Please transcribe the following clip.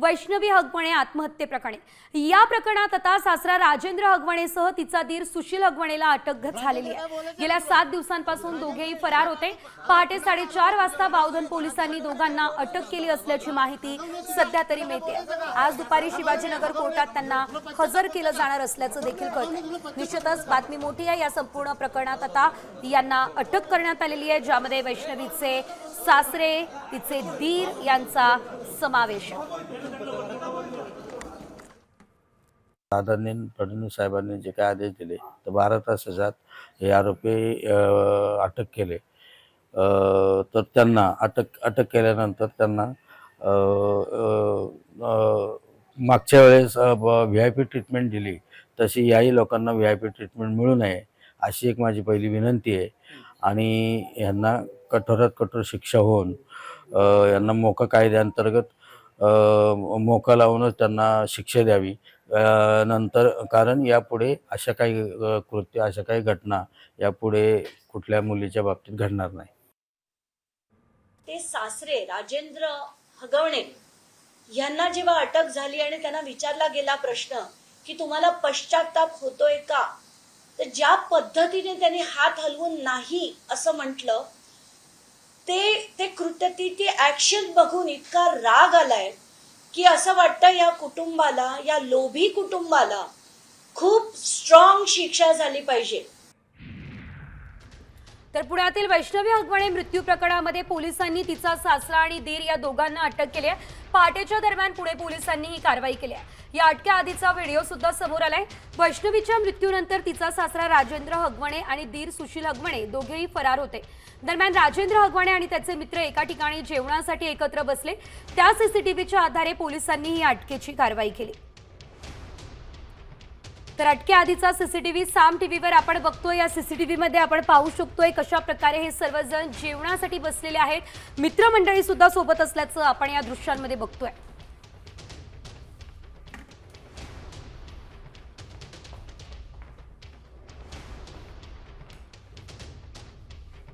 वैष्णवी हगवणे आत्महत्येप्रकरणी। या प्रकरणात आता सासरा राजेंद्र हगवणेसह तिचा दीर सुशील हगवणेला अटक झालेली आहे। गेल्या 7 दिवसांपासून दोघेही फरार होते। पहाटे 4:30 वाजता बावधन पोलिसांनी दोघांना अटक केली असल्याची माहिती सध्या तरी मिळते। आज दुपारी शिवाजीनगर कोर्टात त्यांना हजर केलं जाणार असल्याचं देखील कळतं। निश्चितच बातमी मोठी आहे। या संपूर्ण प्रकरणात आता यांना अटक करण्यात आलेली आहे, ज्यामध्ये वैष्णवीचे सासरे, तिचे दीर यांचा समावेश आहे। आदरणीय फडणवीस साहेबांनी जे काय आदेश दिले तर 12 तासात हे आरोपी अटक केले। तर त्यांना अटक केल्यानंतर त्यांना मागच्या वेळेस VIP ट्रीटमेंट दिली तशी याही लोकांना VIP ट्रीटमेंट मिळू नये अशी एक माझी पहिली विनंती आहे। आणि यांना कठोरात कठोर शिक्षा होऊन यांना मोका कायद्याअंतर्गत मोका लावूनच त्यांना शिक्षा द्यावी। नंतर कारण यापुढे अशा काही कृत्य, अशा काही घटना यापुढे कुठल्या मुलीच्या बाबतीत घडणार नाही। ते सासरे राजेंद्र हगवणे यांना जेव्हा अटक झाली आणि त्यांना विचारला गेला प्रश्न की तुम्हाला पश्चाताप होतोय का, तर ज्या पद्धतीने त्यांनी हात हलवून नाही असं म्हटलं, ते कृत्य, ती ऍक्शन बघून इतका राग आलाय की असं वाटतं या कुटुंबाला, या लोभी कुटुंबाला खूप स्ट्रॉंग शिक्षा झाली पाहिजे। तर पुण्यातील वैष्णवी हगवणे मृत्यू प्रकरणामध्ये पोलिसांनी तिचा सासरा आणि दीर या दोघांना अटक केली आहे। पहाटेच्या दरम्यान पुणे पोलिसांनी ही कारवाई केली आहे। या अटके आधीचा व्हिडिओ सुद्धा समोर आलाय। वैष्णवीच्या मृत्यूनंतर तिचा सासरा राजेंद्र हगवणे आणि दीर सुशील हगवणे दोघेही फरार होते। दरम्यान राजेंद्र हगवणे आणि त्याचे मित्र एका ठिकाणी जेवणासाठी एकत्र बसले। त्या सीसीटीव्हीच्या आधारे पोलिसांनी ही अटकेची कारवाई केली। तर अटकेआधीचा सीसीटीव्ही साम टीव्हीवर आपण बघतोय। या सीसीटीव्हीमध्ये आपण पाहू शकतोय कशा प्रकारे हे सर्वजण जेवणासाठी बसलेले आहेत। मित्रमंडळी सुद्धा सोबत असल्याचं आपण या दृश्यांमध्ये बघतोय।